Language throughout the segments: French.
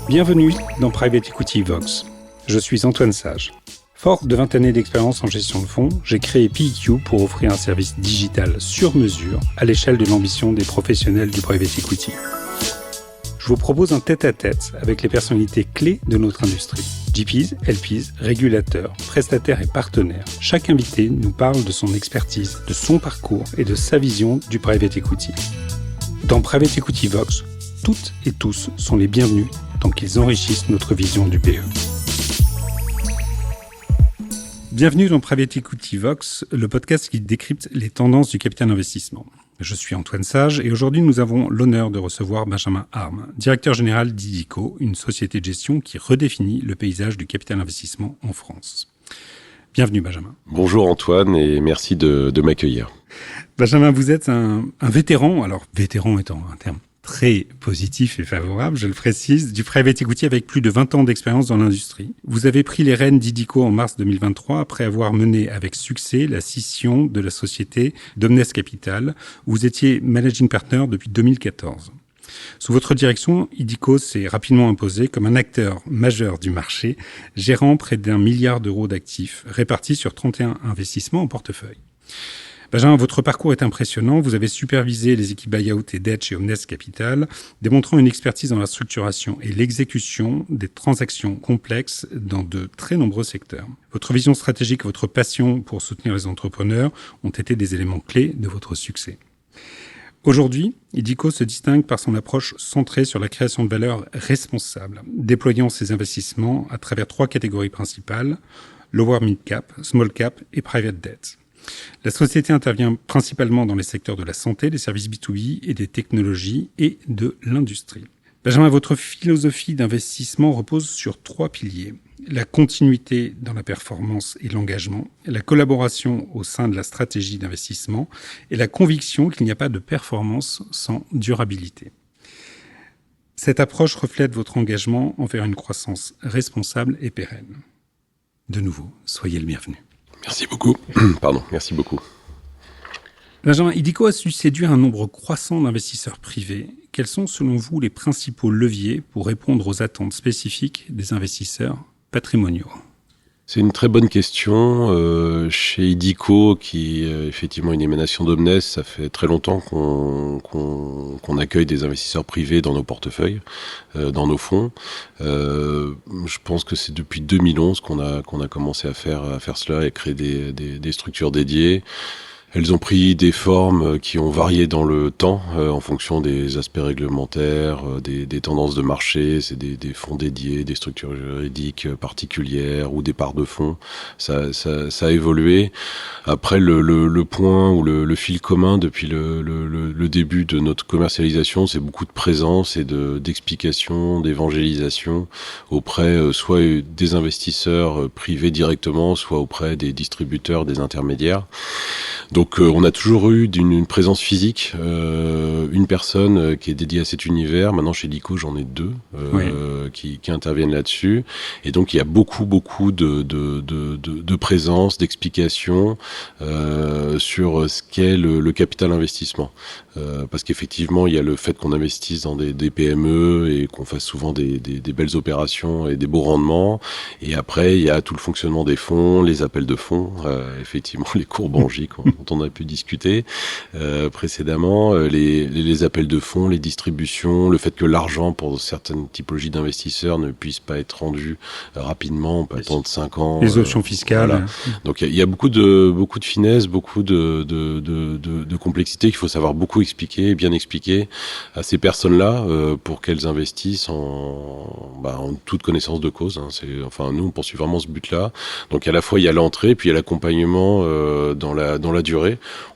Bienvenue dans Private Equity Vox. Je suis Antoine Sage. Fort de 20 années d'expérience en gestion de fonds, j'ai créé PEQ pour offrir un service digital sur mesure à l'échelle de l'ambition des professionnels du Private Equity. Je vous propose un tête-à-tête avec les personnalités clés de notre industrie. GPs, LPs, régulateurs, prestataires et partenaires. Chaque invité nous parle de son expertise, de son parcours et de sa vision du Private Equity. Dans Private Equity Vox, toutes et tous sont les bienvenus tant qu'ils enrichissent notre vision du PE. Bienvenue dans Private Equity Vox, le podcast qui décrypte les tendances du capital investissement. Je suis Antoine Sage et aujourd'hui nous avons l'honneur de recevoir Benjamin Harme, directeur général d'Idico, une société de gestion qui redéfinit le paysage du capital investissement en France. Bienvenue Benjamin. Bonjour Antoine et merci de m'accueillir. Benjamin, vous êtes un vétéran, alors vétéran étant un terme très positif et favorable, je le précise, du private equity avec plus de 20 ans d'expérience dans l'industrie. Vous avez pris les rênes d'Idico en mars 2023 après avoir mené avec succès la scission de la société d'Omnes Capital, où vous étiez managing partner depuis 2014. Sous votre direction, Idico s'est rapidement imposé comme un acteur majeur du marché, gérant près d'1 milliard d'euros d'actifs répartis sur 31 investissements en portefeuille. Benjamin, votre parcours est impressionnant. Vous avez supervisé les équipes buyout et dette chez Omnes Capital, démontrant une expertise dans la structuration et l'exécution des transactions complexes dans de très nombreux secteurs. Votre vision stratégique et votre passion pour soutenir les entrepreneurs ont été des éléments clés de votre succès. Aujourd'hui, Idico se distingue par son approche centrée sur la création de valeur responsable, déployant ses investissements à travers 3 catégories principales, lower mid-cap, small cap et private debt. La société intervient principalement dans les secteurs de la santé, des services B2B et des technologies et de l'industrie. Benjamin, votre philosophie d'investissement repose sur 3 piliers. La continuité dans la performance et l'engagement, la collaboration au sein de la stratégie d'investissement et la conviction qu'il n'y a pas de performance sans durabilité. Cette approche reflète votre engagement envers une croissance responsable et pérenne. De nouveau, soyez le bienvenu. Merci beaucoup. Merci beaucoup. Benjamin, Idico a su séduire un nombre croissant d'investisseurs privés. Quels sont, selon vous, les principaux leviers pour répondre aux attentes spécifiques des investisseurs patrimoniaux ? C'est une très bonne question. Chez Idico, qui est effectivement une émanation d'Omnes, ça fait très longtemps qu'on accueille des investisseurs privés dans nos portefeuilles, dans nos fonds. Je pense que c'est depuis 2011 qu'on a commencé à faire cela et créer des structures dédiées. Elles ont pris des formes qui ont varié dans le temps en fonction des aspects réglementaires, des tendances de marché. C'est des fonds dédiés, des structures juridiques particulières ou des parts de fonds. Ça a évolué. Après, le point ou le fil commun depuis le début de notre commercialisation, c'est beaucoup de présence et d'explication, d'évangélisation auprès soit des investisseurs privés directement, soit auprès des distributeurs, des intermédiaires. Donc on a toujours eu une présence physique, une personne qui est dédiée à cet univers. Maintenant chez Idico j'en ai 2 qui interviennent là-dessus. Et donc il y a beaucoup de présence, d'explication sur ce qu'est le capital investissement. Parce qu'effectivement il y a le fait qu'on investisse dans des PME et qu'on fasse souvent des belles opérations et des beaux rendements. Et après il y a tout le fonctionnement des fonds, les appels de fonds, effectivement les courbes Angic dont on a pu discuter précédemment, les appels de fonds, les distributions, le fait que l'argent pour certaines typologies d'investisseurs ne puisse pas être rendu rapidement, pas attendre 5 ans. Les options fiscales. Voilà. Donc il y a beaucoup de finesse, beaucoup de complexité qu'il faut savoir beaucoup expliquer, bien expliquer à ces personnes-là pour qu'elles investissent en toute connaissance de cause. Nous on poursuit vraiment ce but-là. Donc à la fois il y a l'entrée, puis il y a l'accompagnement dans la durée.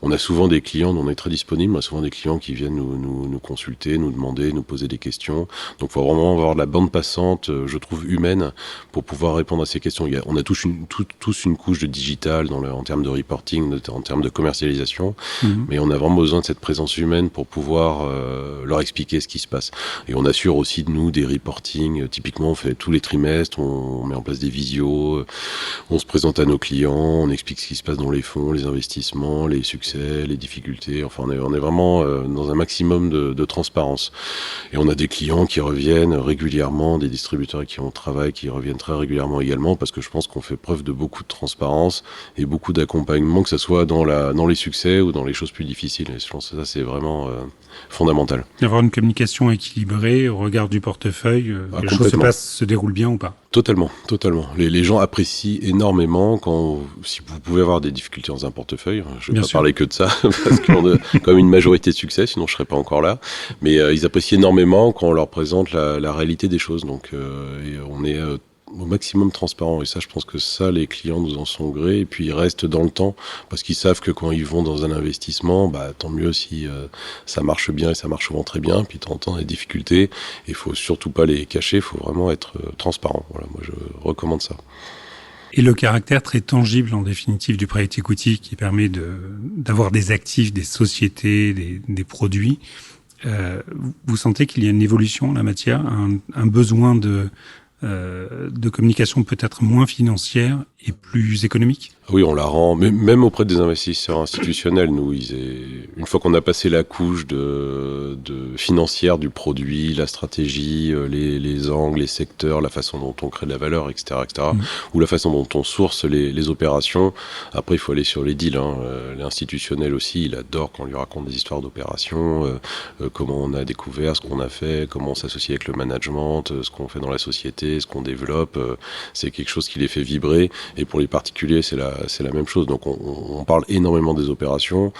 On a souvent des clients dont on est très disponible, on a souvent des clients qui viennent nous consulter, nous demander, nous poser des questions. Donc il faut vraiment avoir de la bande passante, je trouve, humaine pour pouvoir répondre à ces questions. On a tous une couche de digital en termes de reporting, en termes de commercialisation, mais on a vraiment besoin de cette présence humaine pour pouvoir leur expliquer ce qui se passe. Et on assure aussi de nous des reporting. Typiquement, on fait tous les trimestres, on met en place des visios, on se présente à nos clients, on explique ce qui se passe dans les fonds, les investissements, clients, les succès, les difficultés. Enfin, on est vraiment dans un maximum de transparence. Et on a des clients qui reviennent régulièrement, des distributeurs qui on travaille, qui reviennent très régulièrement également, parce que je pense qu'on fait preuve de beaucoup de transparence et beaucoup d'accompagnement, que ce soit dans les succès ou dans les choses plus difficiles. Et je pense que ça, c'est vraiment fondamental. Avoir une communication équilibrée au regard du portefeuille, les choses se déroulent bien ou pas? Totalement. Les gens apprécient énormément si vous pouvez avoir des difficultés dans un portefeuille. Je ne vais pas parler que de ça, parce qu'on a comme une majorité de succès, sinon je serais pas encore là. Mais ils apprécient énormément quand on leur présente la réalité des choses. Donc, et on est au maximum transparent. Et ça, je pense que ça, les clients nous en sont gré. Et puis, ils restent dans le temps parce qu'ils savent que quand ils vont dans un investissement, tant mieux si ça marche bien et ça marche souvent très bien. Puis, de temps en temps, des difficultés. Et il faut surtout pas les cacher. Il faut vraiment être transparent. Voilà, moi, je recommande ça. Et le caractère très tangible, en définitive, du private equity qui permet d'avoir des actifs, des sociétés, des produits. Vous sentez qu'il y a une évolution en la matière, un besoin de communication peut-être moins financière et plus économique? Oui, on la rend, même auprès des investisseurs institutionnels. Nous, une fois qu'on a passé la couche de financière du produit, la stratégie, les angles, les secteurs, la façon dont on crée de la valeur, etc., ou la façon dont on source les opérations. Après, il faut aller sur les deals. L'institutionnel aussi, il adore quand on lui raconte des histoires d'opérations, comment on a découvert, ce qu'on a fait, comment on s'associe avec le management, ce qu'on fait dans la société, ce qu'on développe. C'est quelque chose qui les fait vibrer. Et pour les particuliers, c'est la même chose. Donc on parle énormément des opérations.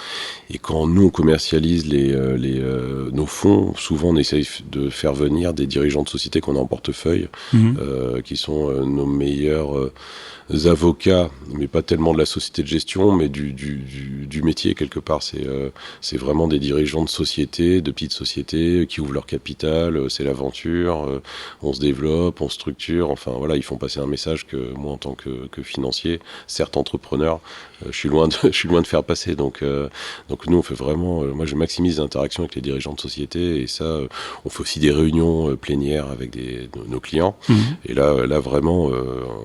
Et quand nous on commercialise nos fonds, souvent on essaye de faire venir des dirigeants de sociétés qu'on a en portefeuille, qui sont nos meilleurs avocats, mais pas tellement de la société de gestion, mais du métier quelque part. C'est vraiment des dirigeants de sociétés, de petites sociétés qui ouvrent leur capital. C'est l'aventure. On se développe, on structure. Enfin voilà, ils font passer un message que moi en tant que financier, certes entrepreneur, je suis loin de faire passer. Donc nous on fait vraiment, moi je maximise les interactions avec les dirigeants de société et ça, on fait aussi des réunions plénières avec nos clients. Et là vraiment,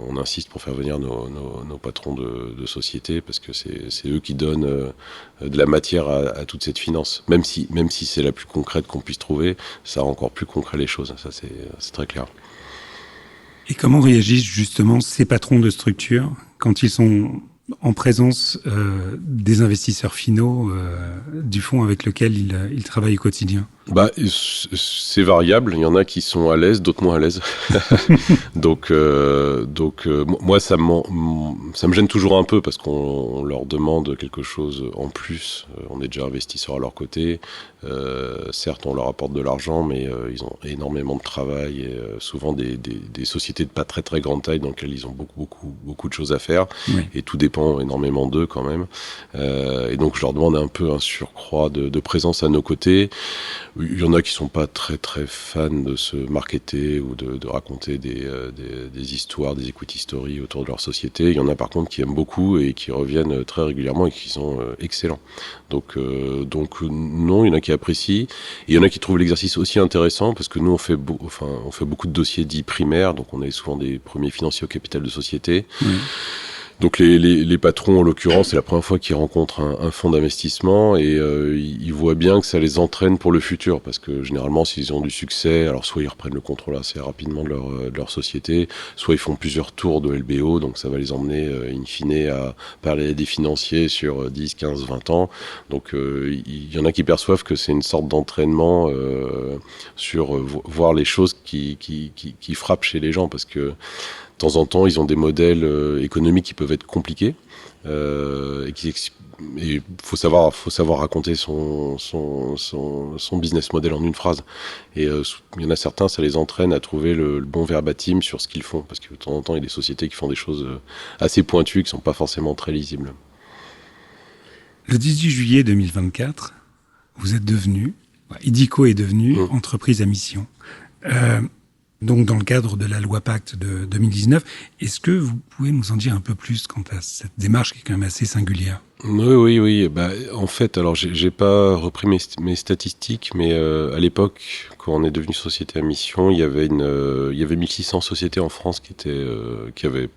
on insiste pour faire venir nos patrons de société parce que c'est eux qui donnent de la matière à toute cette finance. Même si c'est la plus concrète qu'on puisse trouver, ça rend encore plus concret les choses. Ça c'est très clair. Et comment réagissent justement ces patrons de structure quand ils sont en présence des investisseurs finaux du fonds avec lequel ils travaillent au quotidien? C'est variable. Il y en a qui sont à l'aise, d'autres moins à l'aise. donc moi, ça me gêne toujours un peu parce qu'on leur demande quelque chose en plus. On est déjà investisseurs à leur côté. Certes, on leur apporte de l'argent, mais ils ont énormément de travail et souvent des sociétés de pas très très grande taille dans lesquelles ils ont beaucoup de choses à faire. Oui. Et tout dépend énormément d'eux quand même. Et donc, je leur demande un peu un surcroît de présence à nos côtés. Il y en a qui sont pas très très fans de se marketer ou de raconter des histoires, des equity stories autour de leur société. Il y en a par contre qui aiment beaucoup et qui reviennent très régulièrement et qui sont excellents. Donc non, il y en a qui apprécient. Et il y en a qui trouvent l'exercice aussi intéressant parce que nous on fait beaucoup de dossiers dits primaires, donc on est souvent des premiers financiers au capital de société. Mmh. Donc les patrons, en l'occurrence, c'est la première fois qu'ils rencontrent un fonds d'investissement et ils voient bien que ça les entraîne pour le futur parce que généralement, s'ils ont du succès, alors soit ils reprennent le contrôle assez rapidement de leur société, soit ils font plusieurs tours de LBO, donc ça va les emmener in fine à parler à des financiers sur 10, 15, 20 ans. Donc il y en a qui perçoivent que c'est une sorte d'entraînement sur voir les choses qui frappent chez les gens parce que de temps en temps, ils ont des modèles économiques qui peuvent être compliqués et il faut savoir raconter son business model en une phrase. Et il y en a certains, ça les entraîne à trouver le bon verbatim sur ce qu'ils font parce que de temps en temps, il y a des sociétés qui font des choses assez pointues qui sont pas forcément très lisibles. Le 18 juillet 2024, Idico est devenu entreprise à mission. Donc, dans le cadre de la loi Pacte de 2019, est-ce que vous pouvez nous en dire un peu plus quant à cette démarche qui est quand même assez singulière? Oui. En fait, alors j'ai pas repris mes statistiques, mais à l'époque, quand on est devenu société à mission, il y avait 1600 sociétés en France qui avaient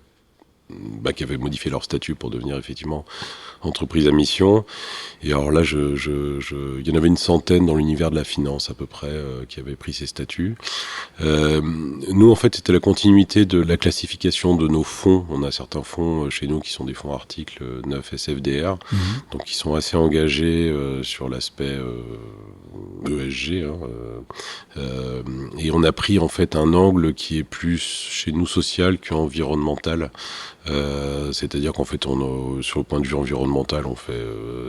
qui avaient modifié leur statut pour devenir effectivement entreprise à mission. Et alors là, il y en avait une centaine dans l'univers de la finance à peu près qui avaient pris ces statuts. Nous, en fait, c'était la continuité de la classification de nos fonds. On a certains fonds chez nous qui sont des fonds article 9 SFDR, donc qui sont assez engagés sur l'aspect ESG. Et on a pris en fait un angle qui est plus chez nous social qu'environnemental. C'est-à-dire qu'en fait, sur le point de vue environnemental, on fait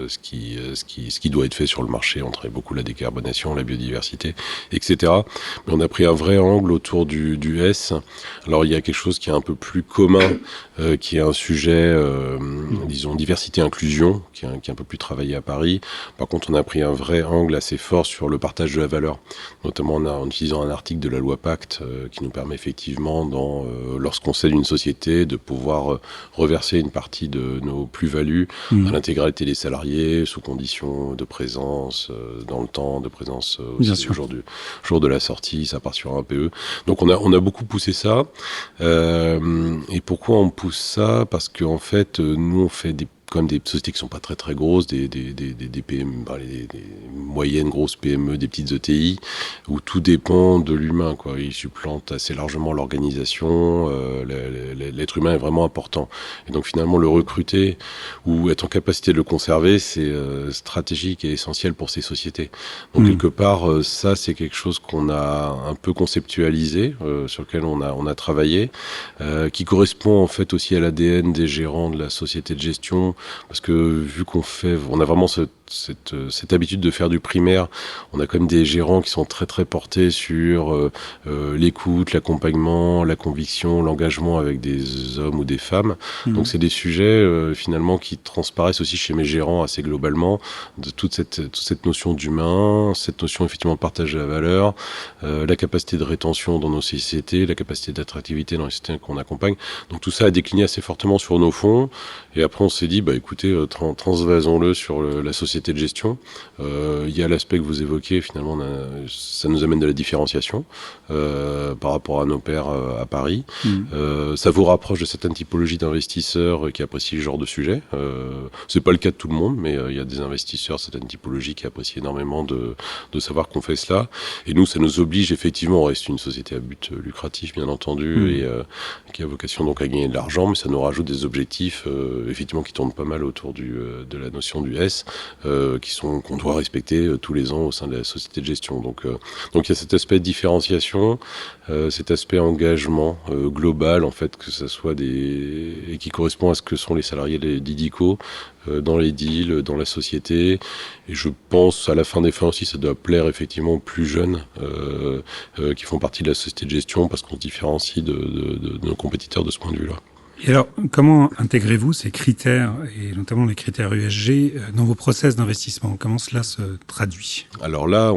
ce qui doit être fait sur le marché. On travaille beaucoup la décarbonation, la biodiversité, etc. Mais on a pris un vrai angle autour du S. Alors il y a quelque chose qui est un peu plus commun, qui est un sujet, disons, diversité-inclusion, qui est un peu plus travaillé à Paris. Par contre, on a pris un vrai angle assez fort sur le partage de la valeur, notamment en utilisant un article de la loi Pacte qui nous permet effectivement, lorsqu'on cède une société, de pouvoir reverser une partie de nos plus-values à l'intégralité des salariés, sous condition de présence dans le temps, de présence aussi au jour de la sortie, ça part sur un PE. Donc on a beaucoup poussé ça. Et pourquoi on pousse ça ? Parce qu'en fait, nous on fait comme des sociétés qui sont pas très très grosses, des PME, des moyennes grosses PME, des petites ETI, où tout dépend de l'humain, quoi. Ils supplantent assez largement l'organisation. L'être humain est vraiment important. Et donc finalement, le recruter ou être en capacité de le conserver, c'est stratégique et essentiel pour ces sociétés. Donc quelque part, ça c'est quelque chose qu'on a un peu conceptualisé, sur lequel on a travaillé, qui correspond en fait aussi à l'ADN des gérants de la société de gestion. Parce que vu on a vraiment cette habitude de faire du primaire, on a quand même des gérants qui sont très très portés sur l'écoute, l'accompagnement, la conviction, l'engagement avec des hommes ou des femmes. Donc c'est des sujets finalement qui transparaissent aussi chez mes gérants assez globalement, de toute cette notion d'humain, cette notion effectivement de partage de la valeur, la capacité de rétention dans nos sociétés, la capacité d'attractivité dans les sociétés qu'on accompagne. Donc tout ça a décliné assez fortement sur nos fonds. Et après on s'est dit, écoutez, transvasons-le sur la société de gestion. Il y a l'aspect que vous évoquez, finalement, ça nous amène de la différenciation par rapport à nos pairs à Paris. Ça vous rapproche de certaines typologies d'investisseurs qui apprécient ce genre de sujet. C'est pas le cas de tout le monde, mais il y a des investisseurs, certaines typologies qui apprécient énormément de savoir qu'on fait cela. Et nous, ça nous oblige effectivement, on reste une société à but lucratif, bien entendu, et qui a vocation donc à gagner de l'argent, mais ça nous rajoute des objectifs effectivement qui tournent pas mal autour de la notion du S, qu'on doit respecter tous les ans au sein de la société de gestion. Donc il y a cet aspect de différenciation, cet aspect engagement global, en fait, que ça soit et qui correspond à ce que sont les salariés d'Idico dans les deals, dans la société. Et je pense, à la fin des fins aussi, ça doit plaire effectivement aux plus jeunes qui font partie de la société de gestion, parce qu'on se différencie de nos compétiteurs de ce point de vue-là. Et alors, comment intégrez-vous ces critères, et notamment les critères ESG, dans vos process d'investissement ? Comment cela se traduit ? Alors là,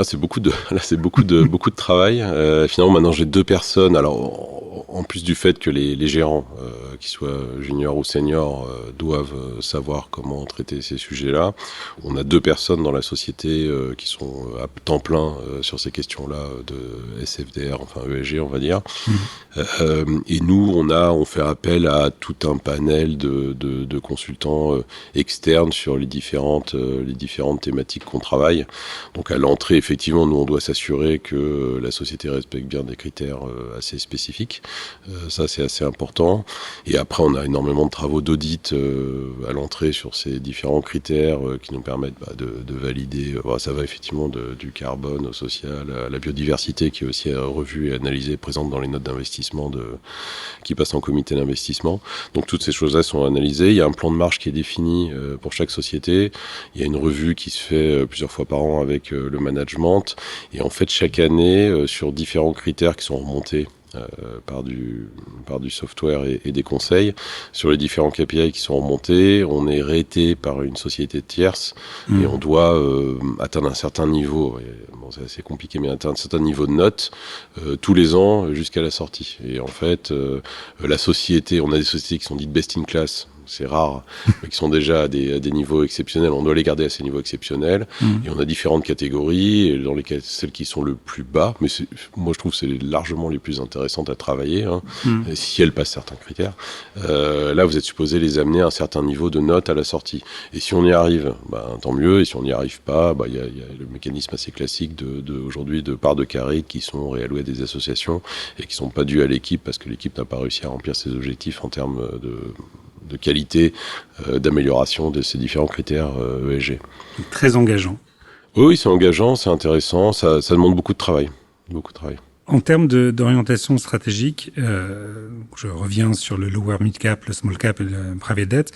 c'est beaucoup de travail. Finalement, maintenant, j'ai 2 personnes. Alors, en plus du fait que les gérants, qu'ils soient juniors ou seniors, doivent savoir comment traiter ces sujets-là, on a 2 personnes dans la société qui sont à temps plein sur ces questions-là de SFDR, enfin ESG, on va dire. Et nous, on fait appel à tout un panel de consultants externes sur les différentes thématiques qu'on travaille. Donc à l'entrée, effectivement, nous on doit s'assurer que la société respecte bien des critères assez spécifiques. Ça, c'est assez important. Et après, on a énormément de travaux d'audit à l'entrée sur ces différents critères qui nous permettent de valider. Ça va effectivement du carbone au social, à la biodiversité qui est aussi revue et analysée, présente dans les notes d'investissement qui passent en comité d'investissement. Donc toutes ces choses-là sont analysées. Il y a un plan de marche qui est défini pour chaque société. Il y a une revue qui se fait plusieurs fois par an avec le management. Et en fait, chaque année, sur différents critères qui sont remontés par du software et des conseils sur les différents KPI qui sont remontés, on est raté par une société tierce et on doit atteindre un certain niveau. Bon, c'est assez compliqué, mais atteindre un certain niveau de note tous les ans jusqu'à la sortie. Et en fait, on a des sociétés qui sont dites best in class. c'est rare, mais qui sont déjà à des niveaux exceptionnels. On doit les garder à ces niveaux exceptionnels. Et on a différentes catégories, et dans lesquelles celles qui sont le plus bas, mais moi je trouve que c'est largement les plus intéressantes à travailler, hein, si elles passent certains critères. Là, vous êtes supposé les amener à un certain niveau de notes à la sortie. Et si on y arrive, tant mieux. Et si on n'y arrive pas, y a le mécanisme assez classique aujourd'hui de parts de carré qui sont réallouées à des associations et qui sont pas dues à l'équipe parce que l'équipe n'a pas réussi à remplir ses objectifs en termes de qualité, d'amélioration de ces différents critères ESG. Très engageant. Oui, c'est engageant, c'est intéressant, ça demande beaucoup de travail. Beaucoup de travail. En termes d'orientation stratégique, je reviens sur le lower mid cap, le small cap et le private debt.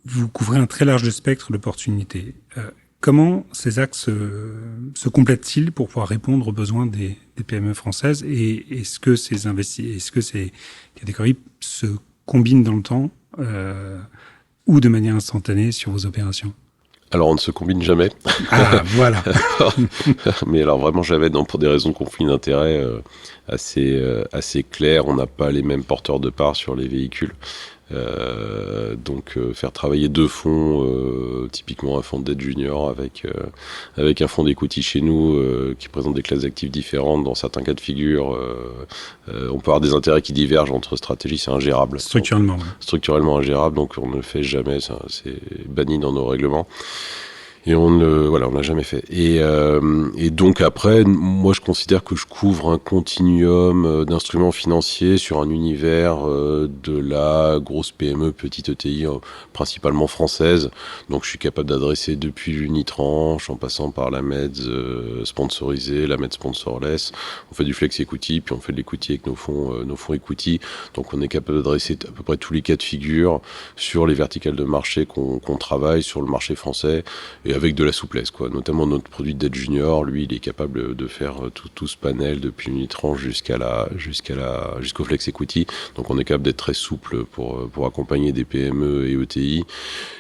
Vous couvrez un très large spectre d'opportunités. Comment ces axes se complètent-ils pour pouvoir répondre aux besoins des PME françaises, et est-ce que ces catégories se combinent dans le temps ou de manière instantanée sur vos opérations? Alors, on ne se combine jamais. Ah, voilà. Mais alors, vraiment jamais, pour des raisons de conflit d'intérêts assez claires. On n'a pas les mêmes porteurs de parts sur les véhicules. Donc, faire travailler deux fonds, typiquement un fonds de dette junior avec un fonds d'equity chez nous qui présente des classes d'actifs différentes, dans certains cas de figure, on peut avoir des intérêts qui divergent entre stratégies, c'est ingérable. Structurellement. Structurellement ingérable, donc on ne le fait jamais, c'est banni dans nos règlements. Et on l'a jamais fait. Et donc après, moi je considère que je couvre un continuum d'instruments financiers sur un univers de la grosse PME, petite ETI, principalement française. Donc je suis capable d'adresser depuis l'unitranche, en passant par la MEDS sponsorisée, la MEDS sponsorless. On fait du flex equity, puis on fait de l'equity avec nos fonds equity. Donc on est capable d'adresser à peu près tous les cas de figure sur les verticales de marché qu'on travaille sur le marché français. Et avec de la souplesse, quoi. Notamment notre produit de dette junior, lui, il est capable de faire tout ce panel depuis l'unitranche jusqu'au flex equity. Donc on est capable d'être très souple pour accompagner des PME et ETI.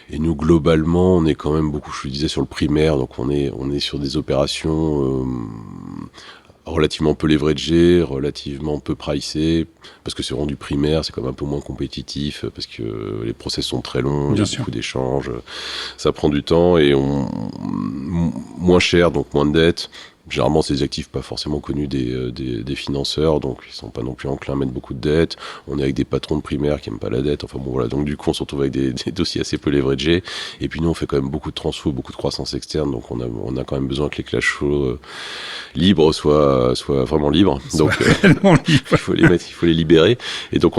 Et nous, globalement, on est quand même beaucoup, je le disais, sur le primaire. Donc on est sur des opérations relativement peu leveragé, relativement peu pricé, parce que c'est vraiment du primaire, c'est quand même un peu moins compétitif, parce que les process sont très longs, il y a beaucoup d'échanges, ça prend du temps, et moins cher, donc moins de dettes. Généralement, c'est des actifs pas forcément connus des financeurs, donc ils sont pas non plus enclins à mettre beaucoup de dettes. On est avec des patrons de primaire qui aiment pas la dette. Enfin bon, voilà. Donc du coup, on se retrouve avec des dossiers assez peu leveragés. Et puis nous, on fait quand même beaucoup de transfo, beaucoup de croissance externe. Donc on a quand même besoin que les cash flows libres soient vraiment libres. Donc il faut les libérer. Et donc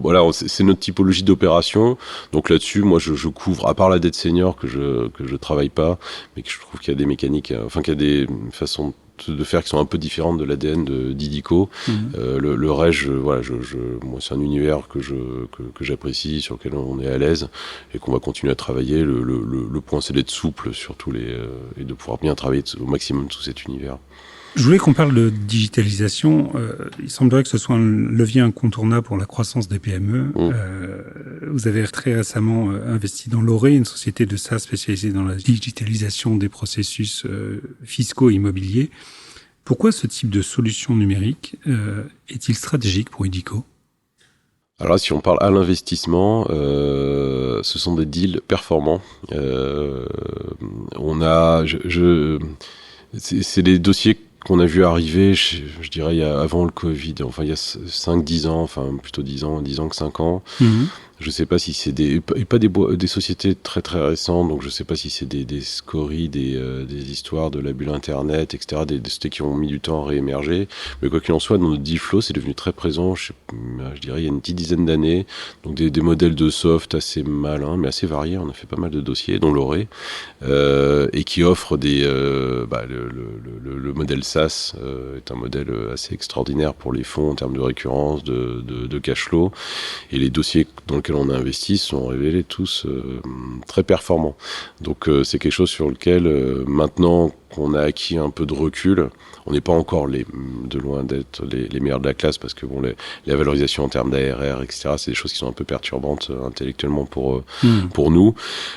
voilà, c'est notre typologie d'opération. Donc là-dessus, moi, je couvre, à part la dette senior que je travaille pas, mais que je trouve qu'il y a des mécaniques, qu'il y a des façons de faire qui sont un peu différentes de l'ADN d'Idico. Le reste, moi, c'est un univers que j'apprécie, sur lequel on est à l'aise et qu'on va continuer à travailler. Le point, c'est d'être souple sur et de pouvoir bien travailler au maximum tout cet univers. Je voulais qu'on parle de digitalisation. Il semblerait que ce soit un levier incontournable pour la croissance des PME. Vous avez très récemment investi dans Loré, une société de SaaS spécialisée dans la digitalisation des processus fiscaux et immobiliers. Pourquoi ce type de solution numérique est-il stratégique pour Idico ? Alors là, si on parle à l'investissement, ce sont des deals performants. C'est des dossiers qu'on a vu arriver, je dirais, avant le Covid, enfin il y a 5-10 ans, enfin plutôt 10 ans que 5 ans. Je sais pas si c'est des sociétés très très récentes, donc je sais pas si c'est des scories, des histoires de la bulle internet, etc., des sociétés qui ont mis du temps à réémerger. Mais quoi qu'il en soit, dans notre deal flow, c'est devenu très présent, je dirais, il y a une petite dizaine d'années. Donc des modèles de soft assez malins, mais assez variés. On a fait pas mal de dossiers, dont Loré, et qui offre le modèle SaaS est un modèle assez extraordinaire pour les fonds en termes de récurrence, de cash flow. Et les dossiers dans lesquels on a investi sont révélés tous très performants. Donc c'est quelque chose sur lequel maintenant qu'on a acquis un peu de recul. On n'est pas encore de loin d'être les meilleurs de la classe, parce que bon, la valorisation en termes d'ARR, etc., c'est des choses qui sont un peu perturbantes intellectuellement pour nous.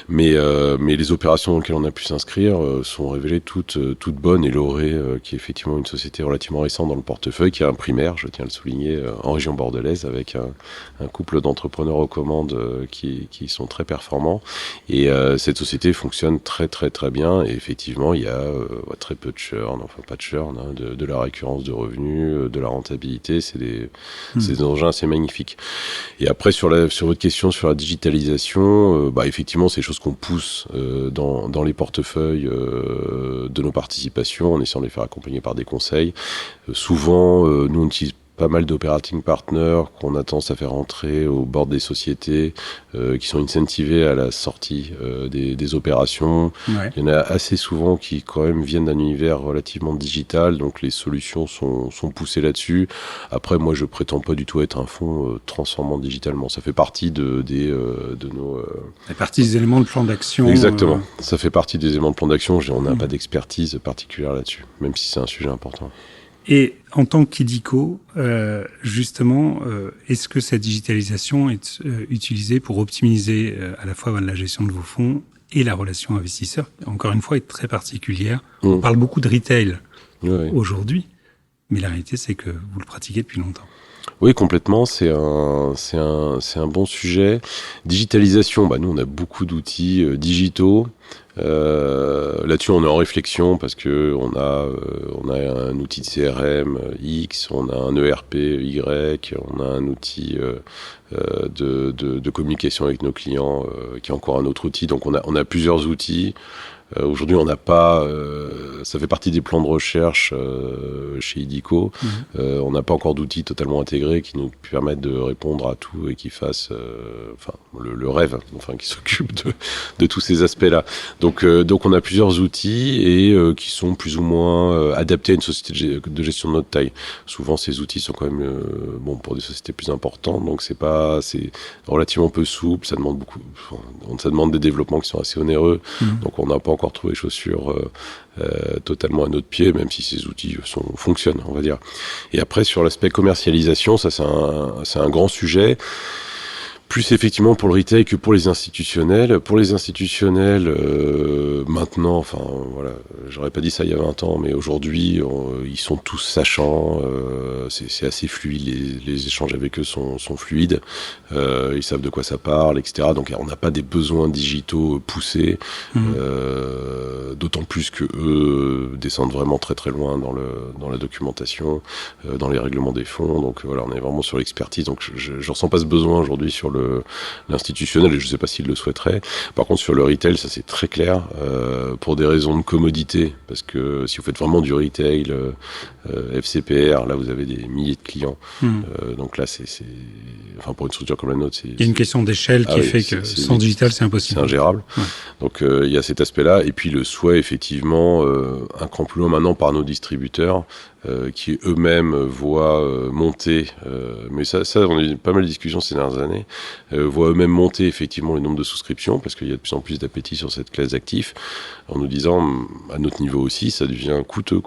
Mais les opérations dans lesquelles on a pu s'inscrire sont révélées toutes bonnes. Et Loré, qui est effectivement une société relativement récente dans le portefeuille, qui a un primaire, je tiens à le souligner, en région bordelaise, avec un couple d'entrepreneurs aux commandes qui sont très performants. Et cette société fonctionne très très très bien. Et effectivement, il y a très peu de churn, enfin pas de churn, hein, de la récurrence de revenus, de la rentabilité. C'est des engins assez magnifiques. Et après, sur votre question sur la digitalisation, effectivement, c'est des choses qu'on pousse dans les portefeuilles de nos participations, en essayant de les faire accompagner par des conseils. Souvent, nous, on utilise pas mal d'operating partners qu'on a tendance à faire entrer au bord des sociétés qui sont incentivés à la sortie des opérations. Ouais. Il y en a assez souvent qui quand même viennent d'un univers relativement digital, donc les solutions sont poussées là-dessus. Après, moi, je prétends pas du tout être un fonds transformant digitalement. Ça fait partie de nos... Ça fait partie des éléments de plan d'action. Exactement. Ça fait partie des éléments de plan d'action. On n'a pas d'expertise particulière là-dessus, même si c'est un sujet important. Et en tant qu'IDICO, justement, est-ce que cette digitalisation est utilisée pour optimiser à la fois la gestion de vos fonds et la relation investisseur, qui, encore une fois, est très particulière. On parle beaucoup de retail aujourd'hui, mais la réalité, c'est que vous le pratiquez depuis longtemps. Oui, complètement. C'est un bon sujet. Digitalisation, nous, on a beaucoup d'outils digitaux. Là-dessus, on est en réflexion parce que on a un outil de CRM X, on a un ERP Y, on a un outil de communication avec nos clients qui est encore un autre outil. Donc, on a plusieurs outils. Aujourd'hui, on n'a pas... ça fait partie des plans de recherche chez IDICO. On n'a pas encore d'outils totalement intégrés qui nous permettent de répondre à tout et qui fassent le rêve, qui s'occupe de tous ces aspects-là. Donc on a plusieurs outils et qui sont plus ou moins adaptés à une société de gestion de notre taille. Souvent, ces outils sont quand même pour des sociétés plus importantes, donc c'est relativement peu souple. Ça demande des développements qui sont assez onéreux. Donc on n'a pas encore trouvé les chaussures totalement à notre pied, même si ces outils fonctionnent, on va dire. Et après, sur l'aspect commercialisation, ça c'est un grand sujet. Plus effectivement pour le retail que pour les institutionnels. Pour les institutionnels, maintenant, j'aurais pas dit ça il y a 20 ans, mais aujourd'hui, ils sont tous sachants, c'est assez fluide, les échanges avec eux sont fluides, ils savent de quoi ça parle, etc. Donc on n'a pas des besoins digitaux poussés, d'autant plus que eux descendent vraiment très très loin dans la documentation, dans les règlements des fonds. Donc voilà, on est vraiment sur l'expertise. Donc je ressens pas ce besoin aujourd'hui sur l'institutionnel, et je ne sais pas s'il le souhaiterait. Par contre, sur le retail, ça c'est très clair, pour des raisons de commodité, parce que si vous faites vraiment du retail, FCPR, là vous avez des milliers de clients. Donc là, pour une structure comme la nôtre, il y a une question d'échelle qui fait que sans digital, c'est impossible. C'est ingérable. Ouais. Donc il y a cet aspect-là, et puis le souhait, effectivement, un cran plus loin maintenant par nos distributeurs, qui eux-mêmes voient monter, mais ça on a eu pas mal de discussions ces dernières années, voient eux-mêmes monter effectivement le nombre de souscriptions, parce qu'il y a de plus en plus d'appétit sur cette classe d'actifs, en nous disant, à notre niveau aussi, ça devient coûteux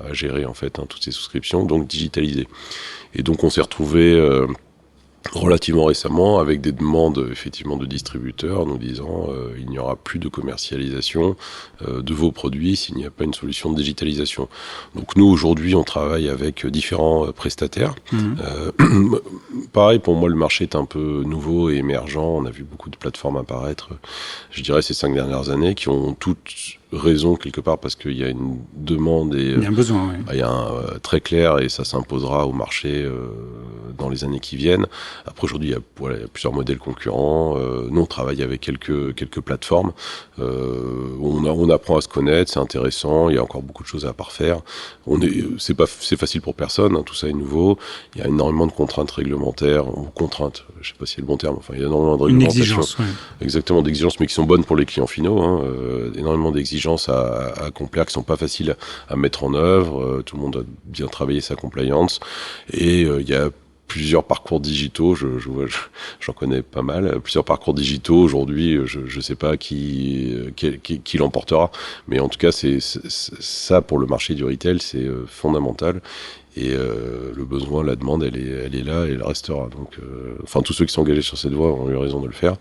à gérer en fait, toutes ces souscriptions, donc digitaliser. Et donc on s'est retrouvé relativement récemment avec des demandes effectivement de distributeurs nous disant il n'y aura plus de commercialisation de vos produits s'il n'y a pas une solution de digitalisation. Donc nous aujourd'hui on travaille avec différents prestataires. Pareil, pour moi le marché est un peu nouveau et émergent, on a vu beaucoup de plateformes apparaître, je dirais ces 5 dernières années, qui ont toutes raison quelque part, parce qu'il y a une demande et il y a un besoin, oui. Il y a très clair, et ça s'imposera au marché dans les années qui viennent. Après aujourd'hui il y a plusieurs modèles concurrents, nous on travaille avec quelques plateformes, on apprend à se connaître, c'est intéressant, il y a encore beaucoup de choses à parfaire, c'est facile pour personne, tout ça est nouveau, il y a énormément de contraintes réglementaires, je sais pas si c'est le bon terme, il y a énormément de réglementations, une exigence, oui. Exactement, d'exigences, mais qui sont bonnes pour les clients finaux, énormément d'exigences à accomplir, qui sont pas faciles à mettre en œuvre, tout le monde doit bien travailler sa compliance, et il y a plusieurs parcours digitaux, j'en connais pas mal, plusieurs parcours digitaux. Aujourd'hui, je sais pas qui l'emportera, mais en tout cas, c'est ça pour le marché du retail, c'est fondamental. Et le besoin, la demande, elle est là et elle restera. Donc, tous ceux qui sont engagés sur cette voie ont eu raison de le faire.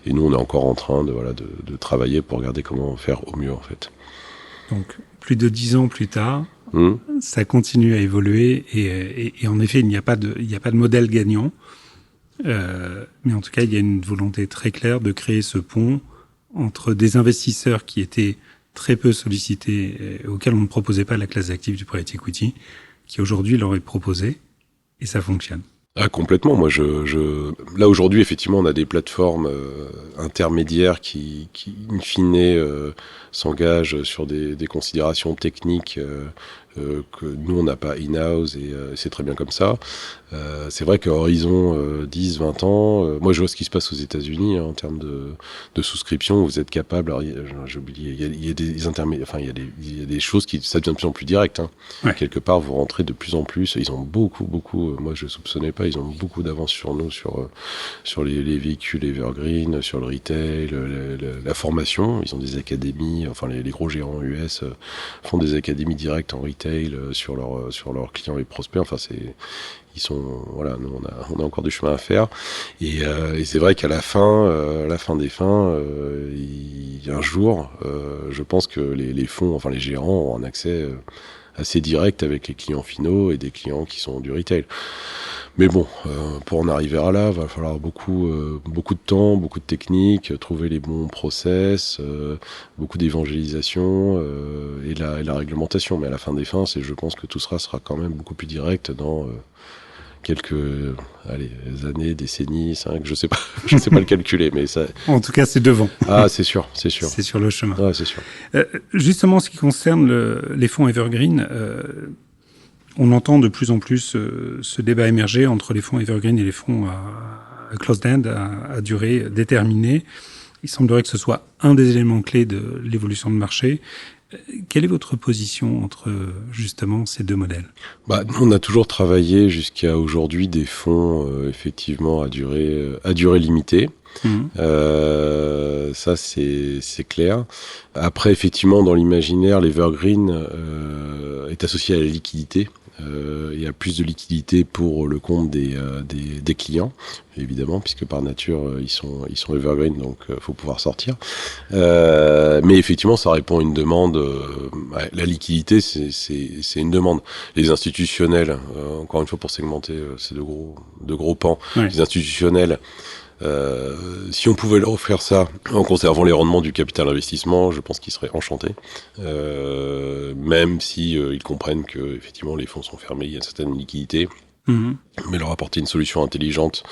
Et nous, on est encore en train de travailler pour regarder comment faire au mieux, en fait. Donc, plus de 10 ans plus tard, ça continue à évoluer et en effet, il n'y a pas de modèle gagnant. Mais en tout cas, il y a une volonté très claire de créer ce pont entre des investisseurs qui étaient très peu sollicités, auxquels on ne proposait pas la classe d'actifs du private equity, qui aujourd'hui leur est proposé, et ça fonctionne. Ah, complètement. Moi, là aujourd'hui, effectivement, on a des plateformes intermédiaires qui in fine, s'engagent sur des considérations techniques que nous, on n'a pas in-house, et c'est très bien comme ça. C'est vrai qu'à horizon 10, 20 ans, moi je vois ce qui se passe aux États-Unis en termes de souscription. Vous êtes capable, alors j'ai oublié, il y a des intermédiaires, il y a des choses qui, ça devient de plus en plus direct. Ouais. Quelque part, vous rentrez de plus en plus. Ils ont beaucoup, moi je soupçonnais pas, ils ont beaucoup d'avance sur nous, sur les véhicules Evergreen, sur le retail, la formation. Ils ont des académies, les gros géants US font des académies directes en retail sur leurs clients et prospects. Nous on a encore du chemin à faire, et c'est vrai qu'à la fin des fins, un jour, je pense que les fonds, les gérants ont un accès assez direct avec les clients finaux et des clients qui sont du retail. Mais bon, pour en arriver à là, va falloir beaucoup de temps, beaucoup de techniques, trouver les bons process, beaucoup d'évangélisation et la réglementation. Mais à la fin des fins, je pense que tout sera quand même beaucoup plus direct dans quelques années, décennies, 5, je sais pas le calculer, mais ça. En tout cas, c'est devant. Ah, c'est sûr. C'est sur le chemin. Ah, c'est sûr. Justement, en ce qui concerne les fonds Evergreen, on entend de plus en plus ce débat émerger entre les fonds Evergreen et les fonds à closed-end, à durée déterminée. Il semblerait que ce soit un des éléments clés de l'évolution de marché. Quelle est votre position entre justement ces deux modèles ? On a toujours travaillé jusqu'à aujourd'hui des fonds effectivement à durée limitée. Ça c'est clair. Après, effectivement, dans l'imaginaire, l'Evergreen est associé à la liquidité. Il y a plus de liquidité pour le compte des clients, évidemment, puisque par nature ils sont evergreen, donc faut pouvoir sortir. Mais effectivement, ça répond à une demande. La liquidité, c'est une demande. Les institutionnels, encore une fois pour segmenter, c'est de gros pans. Ouais. Les institutionnels. Si on pouvait leur offrir ça en conservant les rendements du capital investissement, je pense qu'ils seraient enchantés. Même si ils comprennent que effectivement les fonds sont fermés, il y a une certaine liquidité. Mais leur apporter une solution intelligente,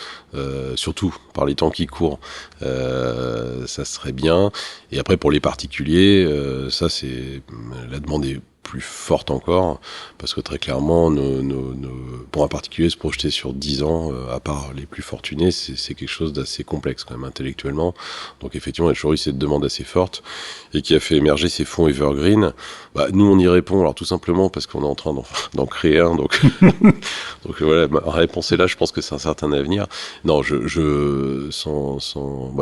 surtout par les temps qui courent, ça serait bien. Et après pour les particuliers, ça c'est la demande est plus forte encore, parce que très clairement, pour un particulier, se projeter sur 10 ans, à part les plus fortunés, c'est quelque chose d'assez complexe quand même intellectuellement. Donc effectivement, il y a toujours eu cette demande assez forte, et qui a fait émerger ces fonds Evergreen. Nous, on y répond, alors tout simplement parce qu'on est en train d'en créer un, donc voilà, ma réponse est là, je pense que c'est un certain avenir. Non, il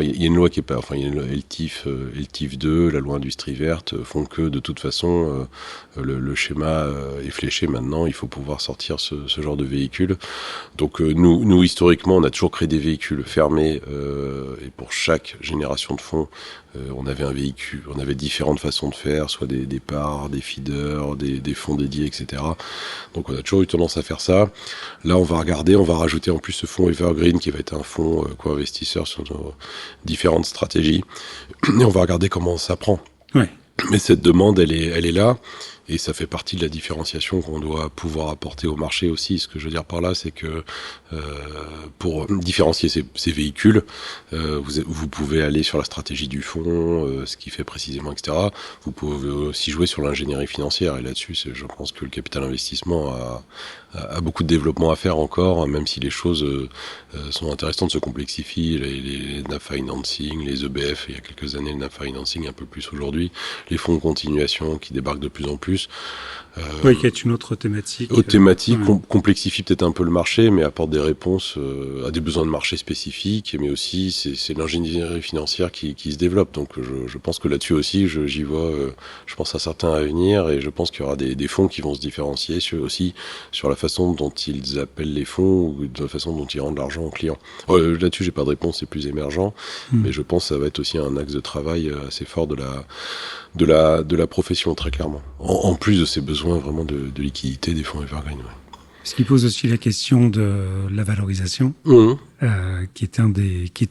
y a une loi qui est pas, il y a une LTIF 2, la loi industrie verte, font que de toute façon, le schéma est fléché maintenant, il faut pouvoir sortir ce genre de véhicule. Donc nous historiquement, on a toujours créé des véhicules fermés, et pour chaque génération de fonds, on avait un véhicule, on avait différentes façons de faire, soit des parts, des feeders, des fonds dédiés, etc. Donc on a toujours eu tendance à faire ça. Là, on va rajouter en plus ce fonds Evergreen qui va être un fonds co-investisseur sur nos différentes stratégies. Et on va regarder comment ça prend. Ouais. Mais cette demande, elle est là. Et ça fait partie de la différenciation qu'on doit pouvoir apporter au marché aussi. Ce que je veux dire par là, c'est que pour différencier ces véhicules, vous pouvez aller sur la stratégie du fonds, ce qu'il fait précisément, etc. Vous pouvez aussi jouer sur l'ingénierie financière. Et là-dessus, je pense que le capital investissement a beaucoup de développement à faire encore, même si les choses sont intéressantes, se complexifient. Les NAV financing, les EBF, il y a quelques années, le NAV financing un peu plus aujourd'hui. Les fonds de continuation qui débarquent de plus en plus. Oui, qui est une autre thématique. Autre thématique, complexifie peut-être un peu le marché, mais apporte des réponses à des besoins de marché spécifiques, mais aussi c'est l'ingénierie financière qui se développe. Donc je pense que là-dessus aussi, j'y vois, je pense à certains à venir, et je pense qu'il y aura des fonds qui vont se différencier aussi sur la façon dont ils appellent les fonds ou de la façon dont ils rendent l'argent aux clients. Là-dessus, j'ai pas de réponse, c'est plus émergent, mais je pense que ça va être aussi un axe de travail assez fort de la profession, très clairement. En plus de ces besoins vraiment de liquidité des fonds evergreen. Ouais. Ce qui pose aussi la question de la valorisation, qui est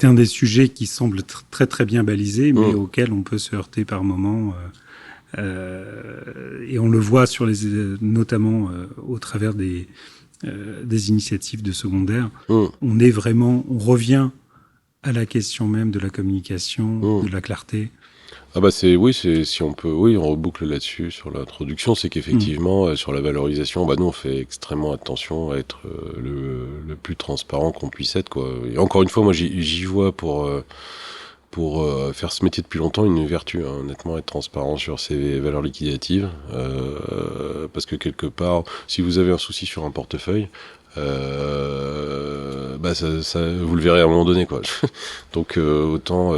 un des sujets qui semble très très bien balisé, mais auquel on peut se heurter par moments. Et on le voit notamment au travers des initiatives de secondaire. On revient à la question même de la communication, de la clarté. Ah bah si on peut, on reboucle là-dessus sur l'introduction, c'est qu'effectivement sur la valorisation, nous on fait extrêmement attention à être le plus transparent qu'on puisse être, quoi. Et encore une fois, moi j'y vois pour faire ce métier depuis longtemps une vertu, hein, honnêtement, être transparent sur ses valeurs liquidatives, parce que quelque part, si vous avez un souci sur un portefeuille, vous le verrez à un moment donné, quoi. Donc autant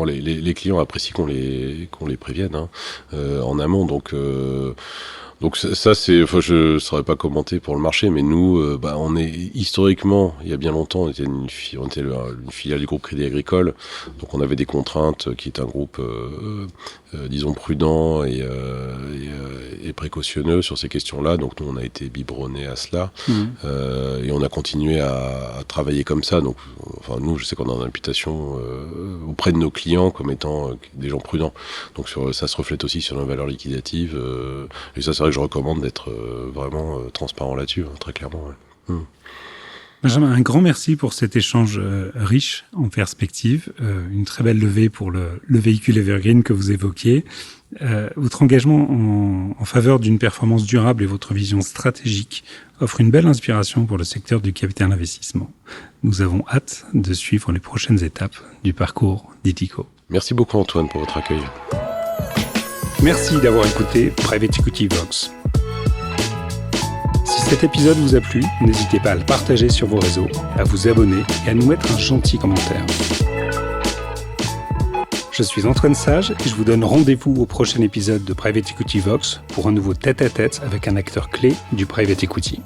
les clients apprécient qu'on les prévienne, hein, en amont. Donc ça c'est, je saurais pas commenter pour le marché, mais nous, on est historiquement, il y a bien longtemps, on était une filiale du groupe Crédit Agricole, donc on avait des contraintes, qui est un groupe, disons prudent et précautionneux sur ces questions-là. Donc nous on a été biberonnés à cela, et on a continué à travailler comme ça. Donc nous, je sais qu'on a une réputation auprès de nos clients comme étant des gens prudents. Donc ça se reflète aussi sur nos valeurs liquidatives, et ça c'est vrai que je recommande d'être vraiment transparent là-dessus, hein, très clairement. Ouais. Benjamin, un grand merci pour cet échange riche en perspective, une très belle levée pour le véhicule Evergreen que vous évoquiez. Votre engagement en faveur d'une performance durable et votre vision stratégique offrent une belle inspiration pour le secteur du capital investissement. Nous avons hâte de suivre les prochaines étapes du parcours d'Idico. Merci beaucoup Antoine pour votre accueil. Merci d'avoir écouté Private Equity Vox. Si cet épisode vous a plu, n'hésitez pas à le partager sur vos réseaux, à vous abonner et à nous mettre un gentil commentaire. Je suis Antoine Sage et je vous donne rendez-vous au prochain épisode de Private Equity Vox pour un nouveau tête-à-tête avec un acteur clé du Private Equity.